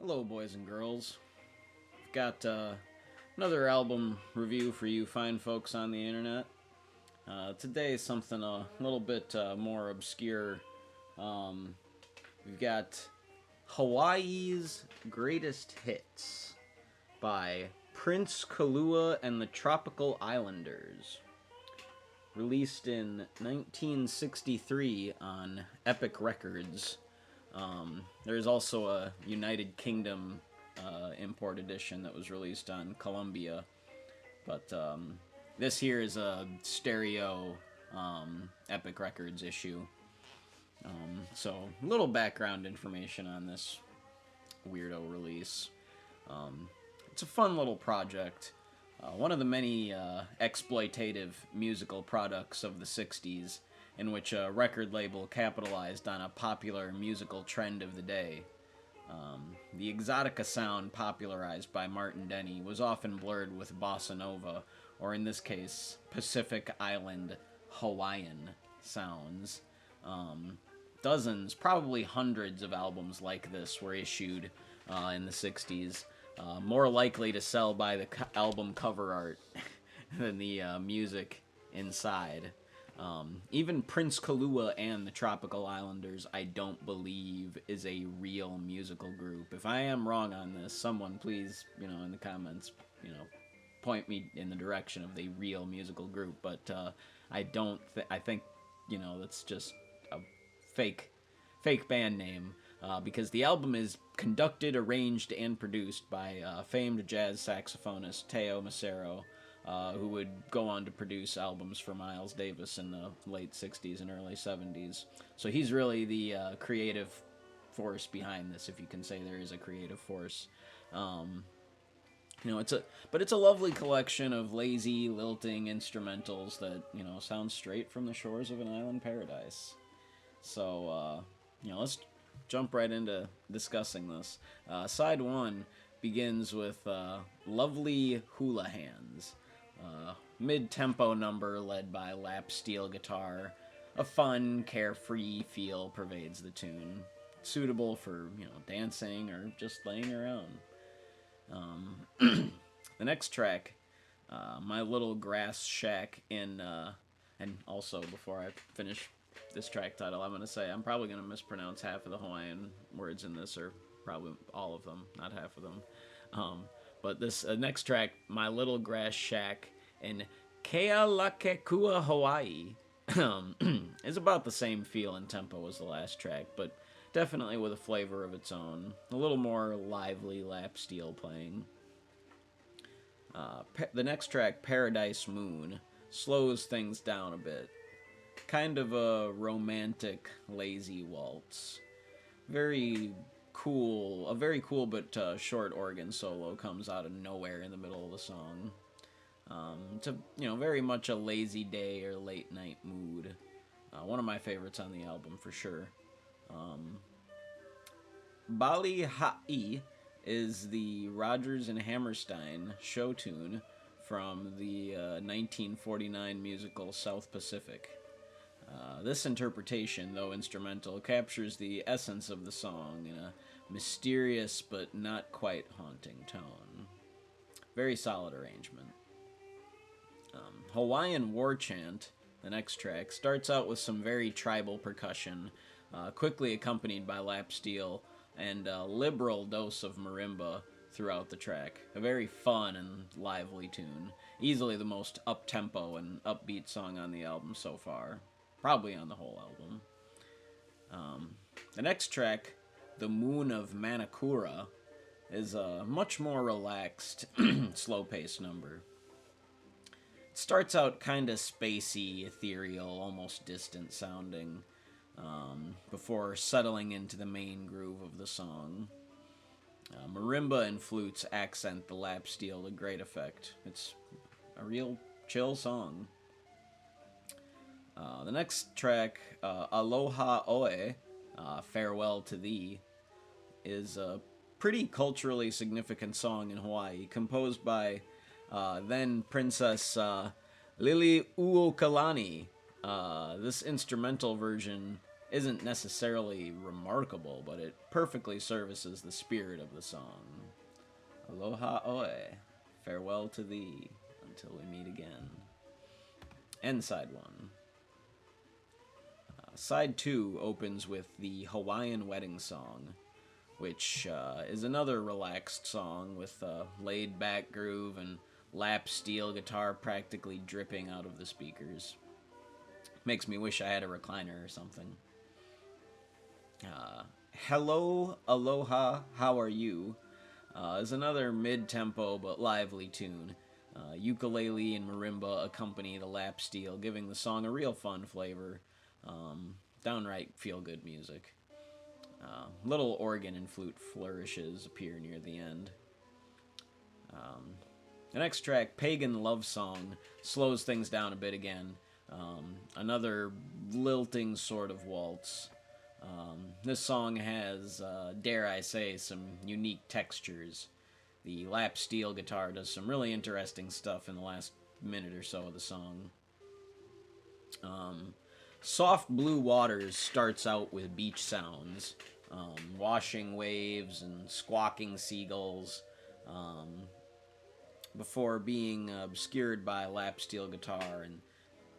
Hello, boys and girls. I've got another album review for you fine folks on the internet. Today is something a little bit more obscure. We've got Hawaii's Greatest Hits by Prince Kalua and the Tropical Islanders. Released in 1963 on Epic Records. There's also a United Kingdom import edition that was released on Columbia, but this here is a stereo Epic Records issue. So, a little background information on this weirdo release. It's a fun little project. One of the many exploitative musical products of the 60s, in which a record label capitalized on a popular musical trend of the day. The exotica sound popularized by Martin Denny was often blurred with bossa nova, or in this case, Pacific Island Hawaiian sounds. Dozens, probably hundreds of albums like this were issued in the 60s, more likely to sell by the album cover art than the music inside. Even Prince Kalua and the Tropical Islanders, I don't believe, is a real musical group. If I am wrong on this, someone please, in the comments, point me in the direction of the real musical group. But I don't. I think, that's just a fake band name. Because the album is conducted, arranged, and produced by famed jazz saxophonist Teo Macero, who would go on to produce albums for Miles Davis in the late 60s and early 70s. So he's really the creative force behind this, if you can say there is a creative force. It's a lovely collection of lazy, lilting instrumentals that, sound straight from the shores of an island paradise. So, let's jump right into discussing this. Side one begins with Lovely Hula Hands. Mid-tempo number led by lap steel guitar. A fun, carefree feel pervades the tune. Suitable for, dancing or just laying around. The next track, My Little Grass Shack and also before I finish this track title, I'm going to say I'm probably going to mispronounce half of the Hawaiian words in this, or probably all of them, not half of them. But this next track, My Little Grass Shack in Kealakekua, Hawaii, is about the same feel and tempo as the last track, but definitely with a flavor of its own. A little more lively lap steel playing. The next track, Paradise Moon, slows things down a bit. Kind of a romantic, lazy waltz. A very cool but short organ solo comes out of nowhere in the middle of the song. It's very much a lazy day or late night mood. One of my favorites on the album for sure. Bali Ha'i is the Rodgers and Hammerstein show tune from the 1949 musical South Pacific. This interpretation, though instrumental, captures the essence of the song in a mysterious but not quite haunting tone. Very solid arrangement. Hawaiian War Chant, the next track, starts out with some very tribal percussion, quickly accompanied by lap steel and a liberal dose of marimba throughout the track. A very fun and lively tune. Easily the most up-tempo and upbeat song on the album so far. Probably on the whole album. The next track, The Moon of Manakura, is a much more relaxed, slow-paced number. It starts out kind of spacey, ethereal, almost distant sounding, before settling into the main groove of the song. Marimba and flutes accent the lap steel to great effect. It's a real chill song. The next track, Aloha Oe, Farewell to Thee, is a pretty culturally significant song in Hawaii, composed by then Princess Liliuokalani. This instrumental version isn't necessarily remarkable, but it perfectly services the spirit of the song. Aloha oe, farewell to thee, until we meet again. And side 1. Side 2 opens with the Hawaiian Wedding Song, which is another relaxed song with a laid-back groove and lap steel guitar practically dripping out of the speakers. Makes me wish I had a recliner or something. Hello, Aloha, How Are You? Is another mid-tempo but lively tune. Ukulele and marimba accompany the lap steel, giving the song a real fun flavor. Downright feel-good music. Little organ and flute flourishes appear near the end. The next track, Pagan Love Song, slows things down a bit again. Another lilting sort of waltz. This song has, dare I say, some unique textures. The lap steel guitar does some really interesting stuff in the last minute or so of the song. Soft Blue Waters starts out with beach sounds, washing waves and squawking seagulls, before being obscured by lap steel guitar and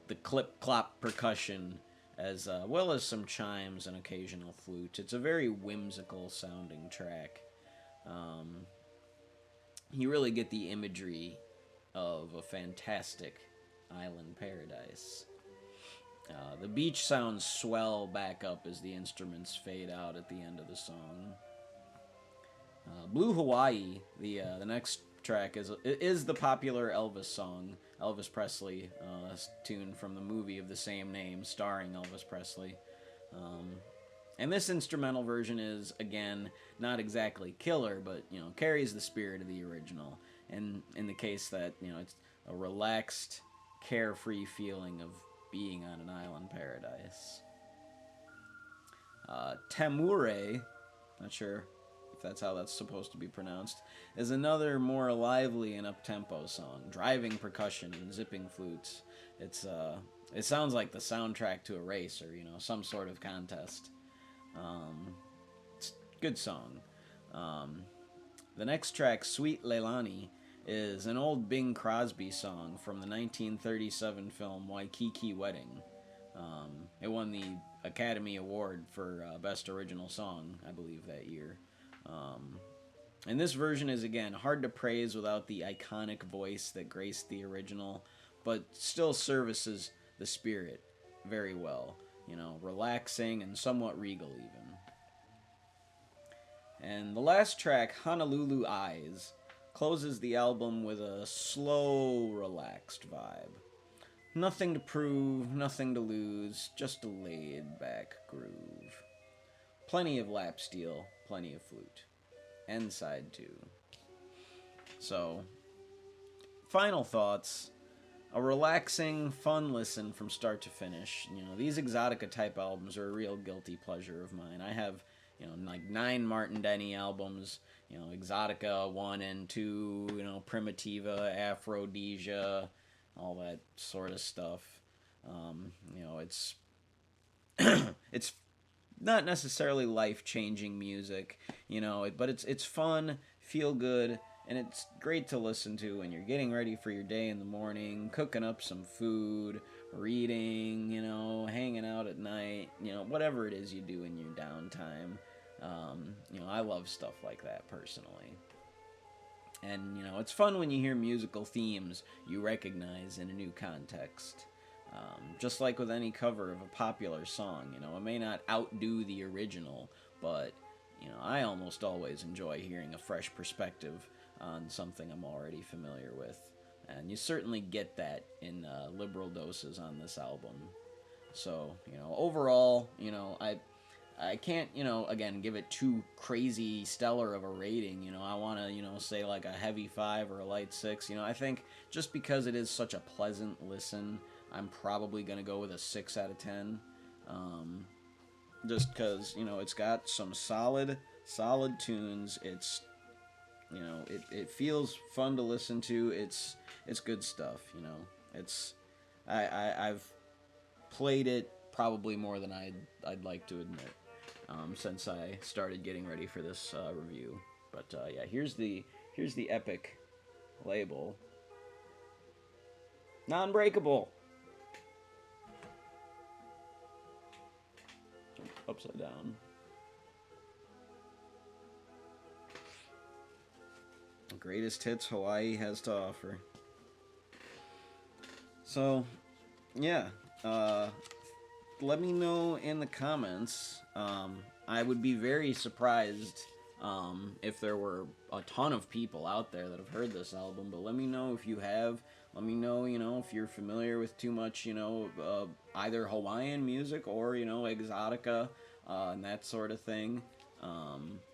the clip-clop percussion, as well as some chimes and occasional flute. It's a very whimsical sounding track. You really get the imagery of a fantastic island paradise. The beach sounds swell back up as the instruments fade out at the end of the song. Blue Hawaii, the next track, is the popular Elvis song, Elvis Presley, tune from the movie of the same name, starring Elvis Presley. And this instrumental version is, again, not exactly killer, but, carries the spirit of the original. And in the case that, it's a relaxed, carefree feeling of being on an island paradise. Tamure, not sure if that's how that's supposed to be pronounced, is another more lively and up-tempo song, driving percussion and zipping flutes. It sounds like the soundtrack to a race or, some sort of contest. It's a good song. The next track, Sweet Leilani, is an old Bing Crosby song from the 1937 film Waikiki Wedding. It won the Academy Award for Best Original Song, I believe, that year. And this version is, again, hard to praise without the iconic voice that graced the original, but still services the spirit very well. Relaxing and somewhat regal, even. And the last track, Honolulu Eyes, closes the album with a slow, relaxed vibe. Nothing to prove, nothing to lose, just a laid-back groove. Plenty of lap steel, plenty of flute. And side 2. So, final thoughts. A relaxing, fun listen from start to finish. These Exotica-type albums are a real guilty pleasure of mine. I have, like 9 Martin Denny albums, Exotica 1 and 2, Primitiva, Aphrodisia, all that sort of stuff. It's it's not necessarily life-changing music, but it's fun, feel good, and it's great to listen to when you're getting ready for your day in the morning, cooking up some food, reading, hanging out at night, whatever it is you do in your downtime. I love stuff like that personally. And, it's fun when you hear musical themes you recognize in a new context. Just like with any cover of a popular song, it may not outdo the original, but, I almost always enjoy hearing a fresh perspective on something I'm already familiar with. And you certainly get that in liberal doses on this album. So, overall, I can't, again, give it too crazy stellar of a rating. I want to, say like a heavy 5 or a light 6. I think just because it is such a pleasant listen, I'm probably going to go with a 6 out of 10. Just because, it's got some solid tunes. It's, it feels fun to listen to. It's good stuff, I've played it probably more than I'd like to admit, since I started getting ready for this review. But yeah, here's the epic label. Non-breakable. Upside down. Greatest hits Hawaii has to offer. So, yeah. Let me know in the comments. I would be very surprised if there were a ton of people out there that have heard this album. But let me know if you have. Let me know, if you're familiar with too much, either Hawaiian music or, exotica and that sort of thing.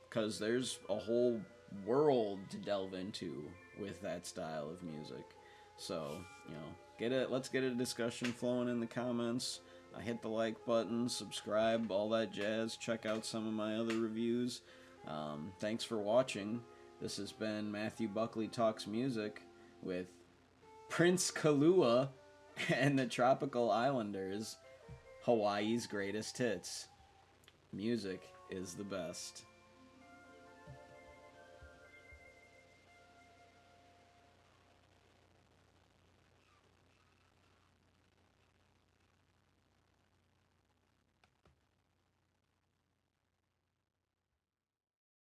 Because there's a whole world to delve into with that style of music. So, let's get a discussion flowing in the comments. Hit the like button, subscribe, all that jazz. Check out some of my other reviews. Thanks for watching. This has been Matthew Buckley Talks Music with Prince Kalua and the Tropical Islanders, Hawaii's greatest hits. Music is the best.